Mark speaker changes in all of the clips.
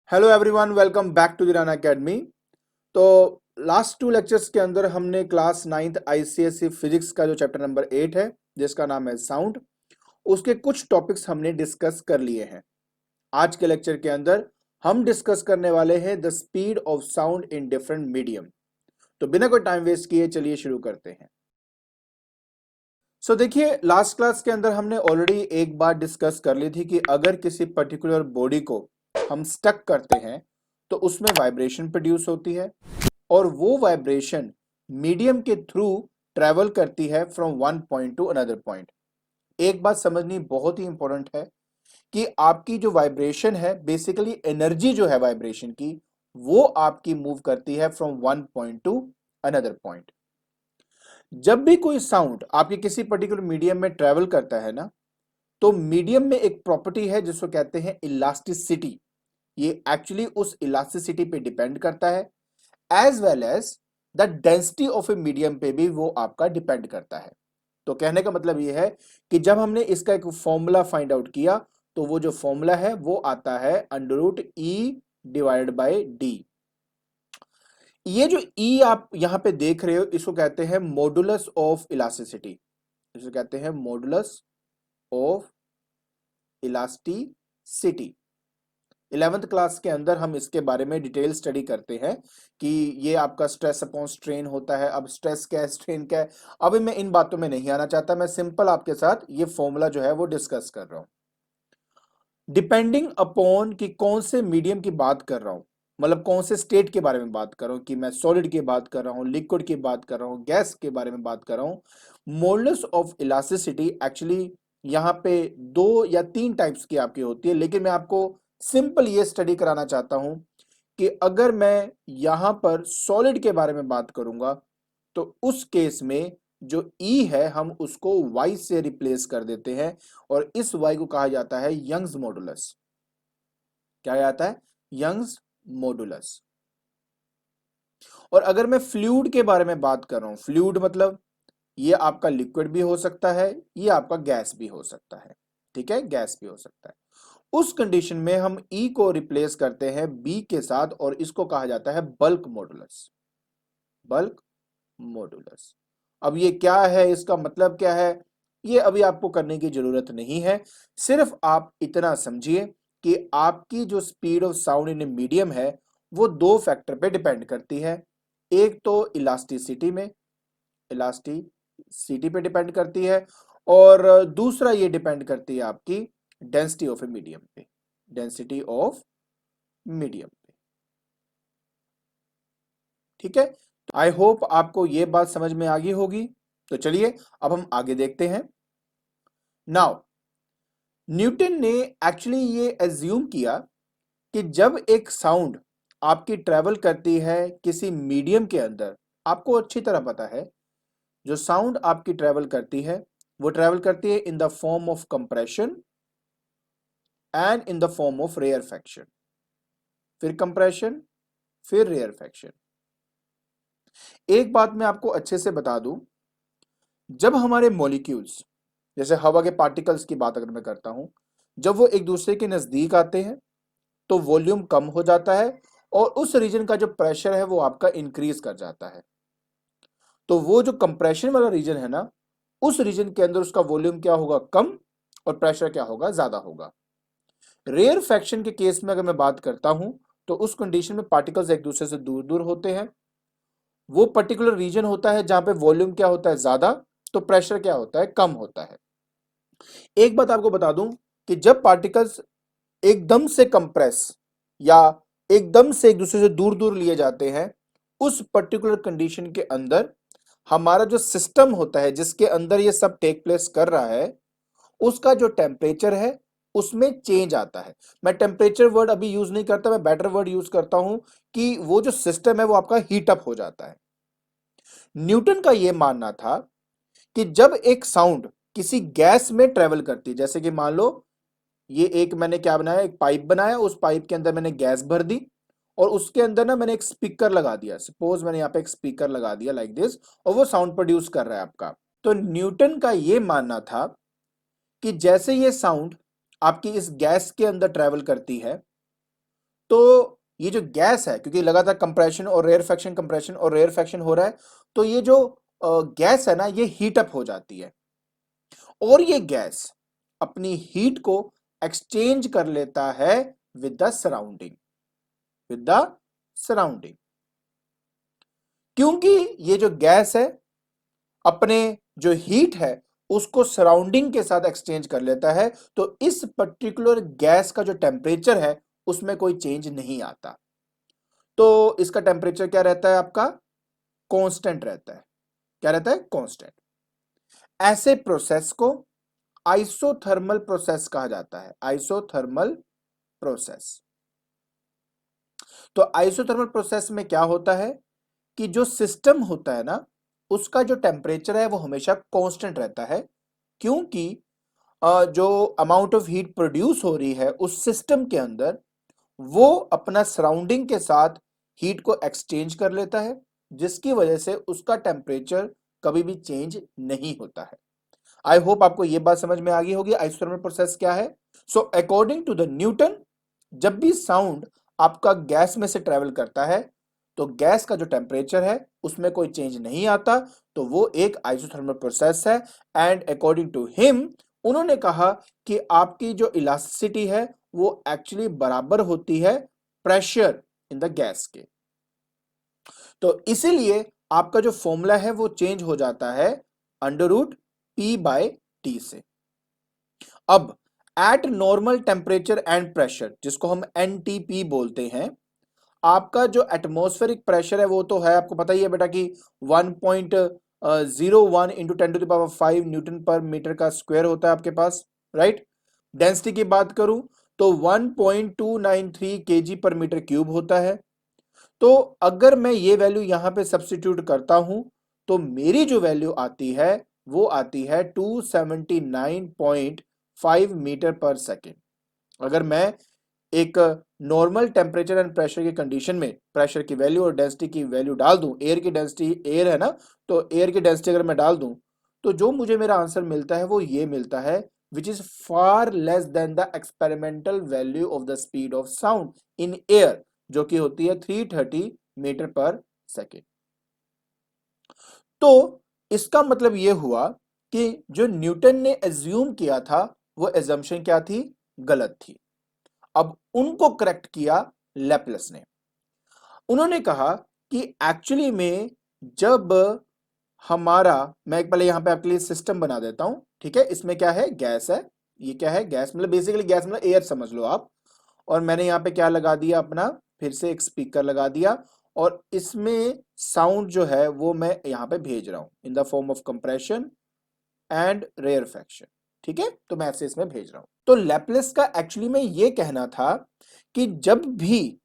Speaker 1: Hello everyone, welcome back to the Rana academy. तो last two lectures के अंदर हमने क्लास नाइन्थ आईसीएसई फिजिक्स का जो चैप्टर नंबर 8 है जिसका नाम है साउंड, उसके कुछ टॉपिक्स हमने डिस्कस कर लिए हैं। आज के लेक्चर के अंदर हम डिस्कस करने वाले हैं the speed of sound in different medium. तो बिना कोई टाइम वेस्ट किए चलिए शुरू करते हैं। देखिए, लास्ट क्लास के अंदर हमने ऑलरेडी एक बार डिस्कस कर ली थी कि अगर किसी पर्टिकुलर बॉडी को हम स्टक करते हैं तो उसमें वाइब्रेशन प्रोड्यूस होती है और वो वाइब्रेशन मीडियम के थ्रू ट्रेवल करती है from one point two another point. एक बात समझनी बहुत ही इंपॉर्टेंट है कि आपकी जो वाइब्रेशन है, बेसिकली एनर्जी जो है वाइब्रेशन की, वो आपकी मूव करती है from one point two another point. जब भी कोई साउंड आपके किसी पर्टिकुलर मीडियम में ट्रेवल करता है ना, तो मीडियम में एक प्रॉपर्टी है जिसको कहते हैं इलास्टिसिटी। ये एक्चुअली उस इलास्टिसिटी पे डिपेंड करता है, as well as the density of a medium पे भी वो आपका डिपेंड करता है। तो कहने का मतलब ये है कि जब हमने इसका एक फॉर्मूला फाइंड आउट किया तो वो जो फॉर्मूला है वो आता है under root e divided by d. ये जो ई आप यहां पे देख रहे हो इसको कहते हैं मॉडुलस ऑफ इलास्टिसिटी। इसको कहते हैं modulus of elasticity. 11th class के अंदर हम इसके बारे में डिटेल स्टडी करते हैं कि ये आपका स्ट्रेस अपॉन स्ट्रेन होता है। अब स्ट्रेस क्या है, स्ट्रेन क्या है, अभी मैं इन बातों में नहीं आना चाहता। मैं सिंपल आपके साथ ये फॉर्मूला जो है वो डिस्कस कर रहा हूं। डिपेंडिंग अपॉन कि कौन से मीडियम की बात कर रहा हूं, मतलब कौन से स्टेट के बारे में बात कर रहा हूं, कि मैं सॉलिड की बात कर रहा हूं, लिक्विड की बात कर रहा हूं, गैस के बारे में बात कर रहा हूं। मॉडुलस ऑफ इलास्टिसिटी एक्चुअली यहाँ पे दो या तीन टाइप्स की आपकी होती है, लेकिन मैं आपको सिंपल ये स्टडी कराना चाहता हूं कि अगर मैं यहां पर सॉलिड के बारे में बात करूंगा तो उस केस में जो E है हम उसको Y से रिप्लेस कर देते हैं और इस Y को कहा जाता है यंग्स मॉडुलस। क्या जाता है? Young's modulus. और अगर मैं फ्लूइड के बारे में बात कर रहा हूं, फ्लूइड मतलब ये आपका लिक्विड भी हो सकता है, ये आपका गैस भी हो सकता है। ठीक है, गैस भी हो सकता है। उस कंडीशन में हम E को रिप्लेस करते हैं B के साथ और इसको कहा जाता है बल्क मॉडुलस। Bulk modulus. अब ये क्या है, इसका मतलब क्या है, ये अभी आपको करने की जरूरत नहीं है। सिर्फ आप इतना समझिए कि आपकी जो speed of sound in medium है वो दो फैक्टर पे डिपेंड करती है। एक तो इलास्टिसिटी पे डिपेंड करती है और दूसरा ये डिपेंड करती है आपकी डेंसिटी ऑफ ए मीडियम पे। डेंसिटी ऑफ मीडियम पे। ठीक है, आई होप आपको ये बात समझ में आ गई होगी। तो चलिए अब हम आगे देखते हैं। नाउ न्यूटन ने एक्चुअली ये एज्यूम किया कि जब एक साउंड आपकी ट्रेवल करती है किसी मीडियम के अंदर, आपको अच्छी तरह पता है जो साउंड आपकी ट्रेवल करती है वो ट्रेवल करती है in the form of compression and in the form of rarefaction. फिर कंप्रेशन, फिर रेयरफैक्शन। एक बात मैं आपको अच्छे से बता दूं, जब हमारे मॉलिक्यूल्स, जैसे हवा के पार्टिकल्स की बात अगर मैं करता हूं, जब वो एक दूसरे के नजदीक आते हैं तो वॉल्यूम कम हो जाता है और उस रीजन का जो प्रेशर है वो आपका इंक्रीज कर जाता है। तो वो जो कंप्रेशन वाला रीजन है ना, उस रीजन के अंदर उसका वॉल्यूम क्या होगा, कम, और प्रेशर क्या होगा, ज्यादा होगा। रेयर फैक्शन के केस में अगर मैं बात करता हूं तो उस कंडीशन में पार्टिकल्स एक दूसरे से दूर दूर होते हैं। वो पर्टिकुलर रीजन होता है जहां पे वॉल्यूम क्या होता है, ज्यादा, तो प्रेशर क्या होता है, कम होता है। एक बात आपको बता दूं कि जब पार्टिकल्स एकदम से कंप्रेस या एकदम से एक दूसरे से दूर दूर लिए जाते हैं, उस पर्टिकुलर कंडीशन के अंदर हमारा जो सिस्टम होता है जिसके अंदर ये सब टेक प्लेस कर रहा है, उसका जो टेम्परेचर है उसमें चेंज आता है। मैं टेम्परेचर वर्ड अभी यूज नहीं करता, मैं बेटर वर्ड यूज करता हूं कि वो जो सिस्टम है वो आपका हीट अप हो जाता है। न्यूटन का यह मानना था कि जब एक साउंड किसी गैस में ट्रेवल करती है, जैसे कि मान लो ये एक मैंने क्या बनाया, एक पाइप बनाया, उस पाइप के अंदर मैंने गैस भर दी और उसके अंदर ना मैंने एक स्पीकर लगा दिया। सपोज मैंने यहाँ पे एक स्पीकर लगा दिया लाइक दिस, और वो साउंड प्रोड्यूस कर रहा है आपका। तो न्यूटन का ये मानना था कि जैसे ये साउंड आपकी इस गैस के अंदर ट्रेवल करती है तो ये जो गैस है, क्योंकि लगातार कंप्रेशन और रेयरफेक्शन, कंप्रेशन और रेयरफेक्शन हो रहा है, तो ये जो गैस है ना, ये हीट अप हो जाती है और ये गैस अपनी हीट को एक्सचेंज कर लेता है with the surrounding, with the surrounding. क्योंकि ये जो गैस है अपने जो हीट है उसको सराउंडिंग के साथ एक्सचेंज कर लेता है, तो इस पर्टिकुलर गैस का जो टेम्परेचर है उसमें कोई चेंज नहीं आता। तो इसका टेम्परेचर क्या रहता है आपका? कांस्टेंट रहता है। क्या रहता है? कांस्टेंट। ऐसे प्रोसेस को आइसोथर्मल प्रोसेस कहा जाता है, आइसोथर्मल प्रोसेस। तो आइसोथर्मल प्रोसेस में क्या होता है कि जो सिस्टम होता है ना, उसका जो टेम्परेचर है वो हमेशा कांस्टेंट रहता है, क्योंकि जो अमाउंट ऑफ हीट प्रोड्यूस हो रही है उस सिस्टम के अंदर, वो अपना सराउंडिंग के साथ हीट को एक्सचेंज कर लेता है, जिसकी वजह से उसका टेम्परेचर कभी भी चेंज नहीं होता है। आई होप आपको यह बात समझ में आ गई होगी आइसोथर्मल प्रोसेस क्या है। So according to the Newton, जब भी साउंड आपका गैस में से ट्रेवल करता है तो गैस का जो टेम्परेचर है उसमें कोई चेंज नहीं आता, तो वो एक आइसोथर्मल प्रोसेस है। एंड अकॉर्डिंग टू हिम, उन्होंने कहा कि आपकी जो इलास्टिसिटी है वो एक्चुअली बराबर होती है प्रेशर इन द गैस के। तो इसीलिए आपका जो फॉर्मूला है वो चेंज हो जाता है √P/T से। अब eight normal temperature and pressure, जिसको हम NTP बोलते हैं, आपका जो एटमॉस्फेरिक प्रेशर है वो तो है, आपको पता ही है बेटा कि 1.01 इंटू 10⁵ न्यूटन पर मीटर का स्क्वायर होता है आपके पास, राइट। डेंसिटी की बात करूं तो 1.293 kg पर मीटर क्यूब होता है। तो अगर मैं ये वैल्यू यहां पे सब्स्टिट्यूट करता हूं तो मेरी जो वैल्यू आती है वो आती है 279.5 मीटर पर सेकेंड। अगर मैं एक नॉर्मल टेम्परेचर एंड प्रेशर की कंडीशन में प्रेशर की वैल्यू और डेंसिटी की वैल्यू डाल दूं, एयर की डेंसिटी, एयर है ना, तो एयर की डेंसिटी अगर मैं डाल दूं तो जो मुझे मेरा आंसर मिलता है वो ये मिलता है, which is far less than the experimental value of the speed of sound in air, जो कि होती है 330 मीटर पर सेकेंड। तो इसका मतलब यह हुआ कि जो न्यूटन ने एज्यूम किया था वो एजम्पशन क्या थी? गलत थी। अब उनको करेक्ट किया लैपलेस ने। उन्होंने कहा कि एक्चुअली में जब हमारा, मैं एक पहले यहां पे आपके लिए सिस्टम बना देता हूं, ठीक है। इसमें क्या है? गैस है। ये क्या है? गैस, मतलब बेसिकली गैस मतलब एयर समझ लो आप। और मैंने यहाँ पे क्या लगा दिया अपना, फिर से एक स्पीकर लगा दिया और इसमें साउंड जो है वो मैं यहाँ पे भेज रहा हूं in the form of compression and rarefaction, ठीक है। तो मैं ऐसे इसमें भेज रहा हूं। तो लैपलेस का एक्चुअली में ये कहना था कि जब भी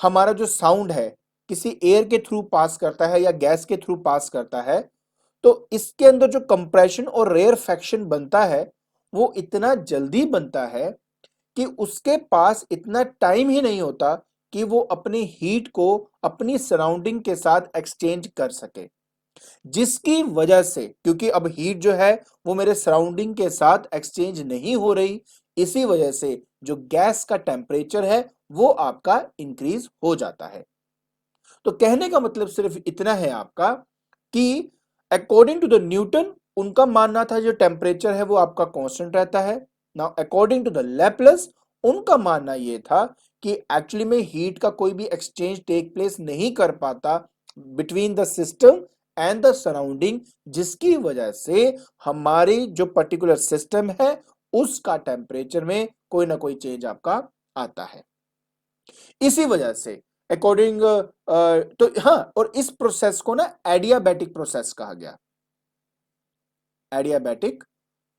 Speaker 1: हमारा जो साउंड है किसी एयर के थ्रू पास करता है या गैस के थ्रू पास करता है, तो इसके अंदर जो कंप्रेशन और रेयरफेक्शन बनता है वो इतना जल्दी बनता है कि उसके पास इतना टाइम ही नहीं होता कि वो अपनी हीट को अपनी सराउंडिंग के साथ एक्सचेंज कर सके, जिसकी वजह से, क्योंकि अब हीट जो है वो मेरे सराउंडिंग के साथ एक्सचेंज नहीं हो रही, इसी वजह से जो गैस का टेम्परेचर है वो आपका इंक्रीज हो जाता है। तो कहने का मतलब सिर्फ इतना है आपका कि अकॉर्डिंग टू द न्यूटन, उनका मानना था जो टेम्परेचर है वो आपका कांस्टेंट रहता है। Now according to the Laplace, उनका मानना यह था कि एक्चुअली में हीट का कोई भी एक्सचेंज टेक प्लेस नहीं कर पाता between the system and the surrounding, जिसकी वजह से हमारी जो पर्टिकुलर सिस्टम है उसका टेम्परेचर में कोई ना कोई चेंज आपका आता है। इसी वजह से अकॉर्डिंग तो हाँ, और इस प्रोसेस को ना एडियाबैटिक प्रोसेस कहा गया। एडियाबैटिक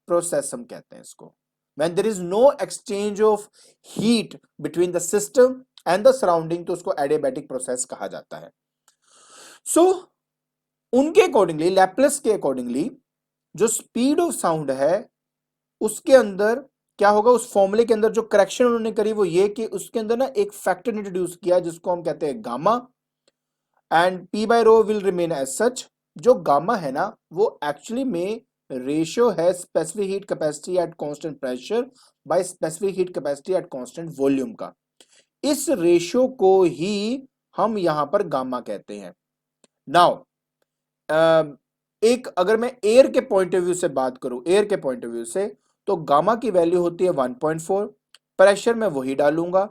Speaker 1: प्रोसेस हम कहते हैं इसको, when there is no exchange of heat between the system and the surrounding, तो उसको एडियाबैटिक प्रोसेस कहा जाता है। सो उनके अकॉर्डिंगली, लैपलेस के अकॉर्डिंगली, जो स्पीड ऑफ साउंड है उसके अंदर क्या होगा, उस फॉर्मूले के अंदर जो करेक्शन उन्होंने करी वो ये कि उसके अंदर ना एक फैक्टर इंट्रोड्यूस किया जिसको हम कहते हैं gamma, and P/ρ will remain as such. जो गामा है ना वो एक्चुअली में रेशियो है specific heat capacity at constant pressure by specific heat capacity at constant volume का। इस रेशियो को ही हम यहां पर गामा कहते हैं। नाउ एक अगर मैं एयर के पॉइंट ऑफ व्यू से बात करूं, एयर के पॉइंट ऑफ व्यू से, तो गामा की वैल्यू होती है 1.4, प्रेशर में वही डालूंगा,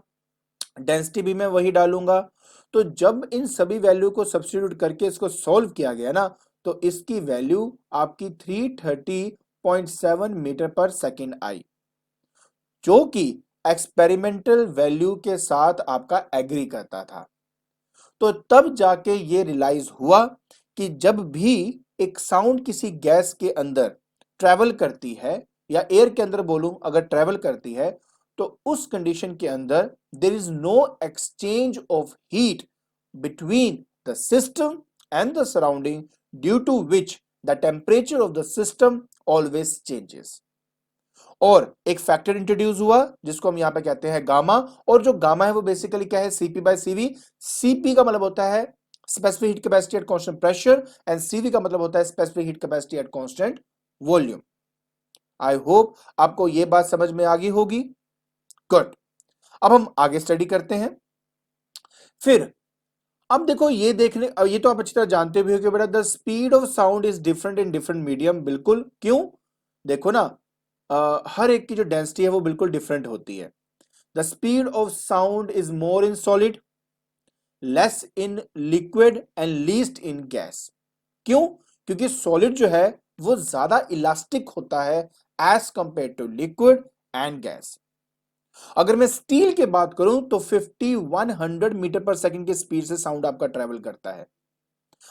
Speaker 1: डेंसिटी भी मैं वही डालूंगा। तो जब इन सभी वैल्यू को सब्स्टिट्यूट करके इसको सॉल्व किया गया ना, तो इसकी वैल्यू आपकी 330.7 मीटर पर सेकेंड आई, जो कि एक्सपेरिमेंटल वैल्यू के साथ आपका एग्री करता था। तो तब जाके ये रियलाइज हुआ कि जब भी एक साउंड किसी गैस के अंदर ट्रेवल करती है, या एयर के अंदर बोलूं अगर ट्रेवल करती है, तो उस कंडीशन के अंदर there is no exchange of heat between the system and the surrounding, due to which the temperature of the system always changes. और एक फैक्टर इंट्रोड्यूस हुआ जिसको हम यहां पे कहते हैं गामा, और जो गामा है वो बेसिकली क्या है, सीपी बाय सीवी। सीपी का मतलब होता है specific heat capacity at constant pressure, and CV का मतलब होता है specific heat capacity at constant volume. I hope आपको ये बात समझ में आ गई होगी। गुड, अब हम आगे स्टडी करते हैं। फिर अब देखो, ये देखने, अब ये तो आप अच्छी तरह जानते भी हो कि बेटा the speed of sound is different in different medium. बिल्कुल, क्यों? देखो ना, हर एक की जो डेंसिटी है वो बिल्कुल डिफरेंट होती है। The speed of sound is more in solid, less in liquid and least in gas. क्यों? क्योंकि सॉलिड जो है वो ज्यादा इलास्टिक होता है as compare to liquid and gas. अगर मैं स्टील की बात करूं तो 5100 मीटर पर सेकंड की स्पीड से साउंड आपका ट्रेवल करता है।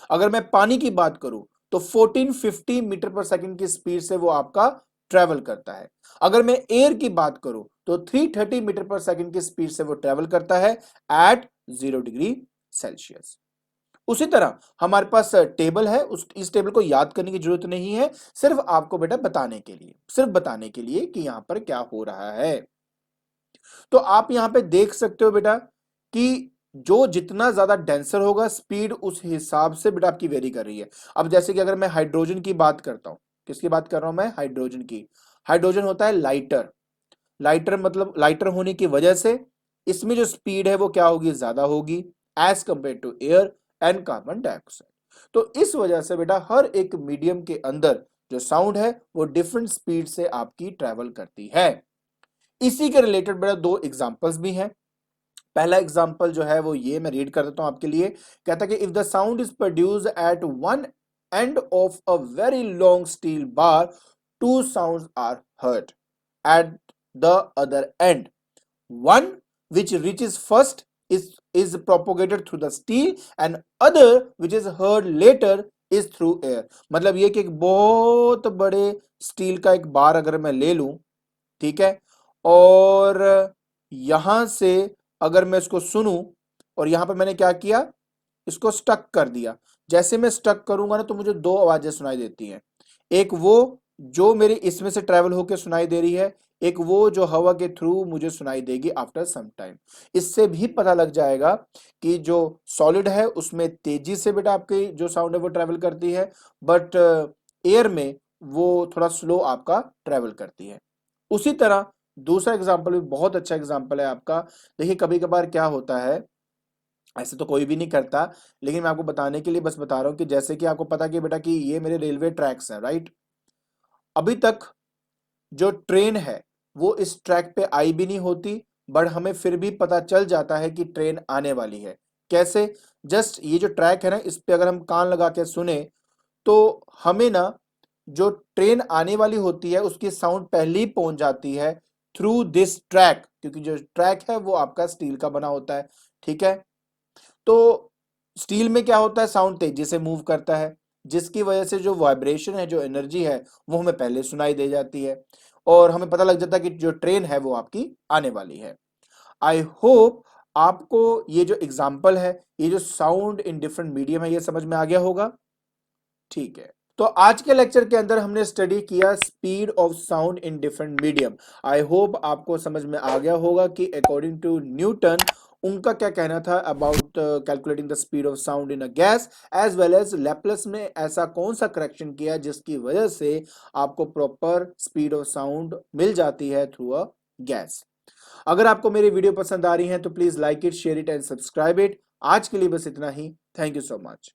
Speaker 1: अगर मैं पानी की बात करूं तो 1450 मीटर पर सेकंड की स्पीड से वो आपका ट्रेवल करता है। अगर मैं एयर की बात करूं तो 330 मीटर पर सेकंड की स्पीड से वो ट्रेवल करता है एट 0 डिग्री सेल्सियस। उसी तरह हमारे पास टेबल है, इस टेबल को याद करने की जरूरत नहीं है, सिर्फ आपको बेटा बताने के लिए, सिर्फ बताने के लिए कि यहां पर क्या हो रहा है। तो आप यहां पे देख सकते हो बेटा कि जो जितना ज्यादा डेंसर होगा स्पीड उस हिसाब से बेटा आपकी वेरी कर रही है। अब जैसे कि अगर मैं हाइड्रोजन की बात करता हूं, किसकी बात कर रहा हूं मैं? हाइड्रोजन की। हाइड्रोजन होता है लाइटर। लाइटर मतलब लाइटर होने की वजह से इसमें जो स्पीड है वो क्या होगी? ज्यादा होगी as compare to air and carbon dioxide. तो इस वजह से बेटा हर एक मीडियम के अंदर जो साउंड है वो डिफरेंट स्पीड से आपकी ट्रेवल करती है। इसी के रिलेटेड बेटा दो एग्जांपल्स भी हैं। पहला एग्जांपल जो है वो ये मैं रीड कर देता हूं आपके लिए। कहता है कि if the sound is produced at one end of a very long steel bar, two sounds are heard at the other end. One which reaches first is propagated through the steel, and other which is heard later is through air। मतलब ये कि एक बहुत बड़े steel का एक बार अगर मैं ले लूं, ठीक है, और यहां से अगर मैं इसको सुनूं, और यहां पर मैंने क्या किया, इसको स्टक कर दिया। जैसे मैं स्टक करूंगा ना तो मुझे दो आवाजें सुनाई देती हैं। एक वो जो मेरे इसमें से ट्रेवल होकर सुनाई दे रही है, एक वो जो हवा के थ्रू मुझे सुनाई देगी आफ्टर सम टाइम। इससे भी पता लग जाएगा कि जो सॉलिड है उसमें तेजी से बेटा आपकी जो साउंड है वो ट्रेवल करती है, बट एयर में वो थोड़ा स्लो आपका ट्रेवल करती है। उसी तरह दूसरा एग्जाम्पल भी बहुत अच्छा एग्जाम्पल है आपका। देखिए कभी कभार क्या होता है, ऐसे तो कोई भी नहीं करता, लेकिन मैं आपको बताने के लिए बस बता रहा हूं कि जैसे कि आपको पता कि बेटा कि ये मेरे रेलवे ट्रैक्स हैं, राइट। अभी तक जो ट्रेन है वो इस ट्रैक पे आई भी नहीं होती, बट हमें फिर भी पता चल जाता है कि ट्रेन आने वाली है। कैसे? जस्ट ये जो ट्रैक है ना, इस पे अगर हम कान लगा के सुने तो हमें ना जो ट्रेन आने वाली होती है उसकी साउंड पहले ही पहुंच जाती है थ्रू दिस ट्रैक, क्योंकि जो ट्रैक है वो आपका स्टील का बना होता है, ठीक है। तो स्टील में क्या होता है, साउंड तेजी से मूव करता है, जिसकी वजह से जो वाइब्रेशन है, जो एनर्जी है, वो हमें पहले सुनाई दे जाती है, और हमें पता लग जाता है कि जो ट्रेन है वो आपकी आने वाली है। आई होप आपको ये जो एग्जाम्पल है, ये जो साउंड इन डिफरेंट मीडियम है, ये समझ में आ गया होगा। ठीक है, तो आज के लेक्चर के अंदर हमने स्टडी किया speed of sound in different medium. I hope आपको समझ में आ गया होगा कि अकॉर्डिंग टू न्यूटन उनका क्या कहना था about calculating the speed of sound in a gas, as well as Laplace ने ऐसा कौन सा करेक्शन किया जिसकी वजह से आपको प्रॉपर स्पीड ऑफ साउंड मिल जाती है थ्रू अ गैस। अगर आपको मेरी वीडियो पसंद आ रही है तो please like it, share it and subscribe it. आज के लिए बस इतना ही। Thank you so much.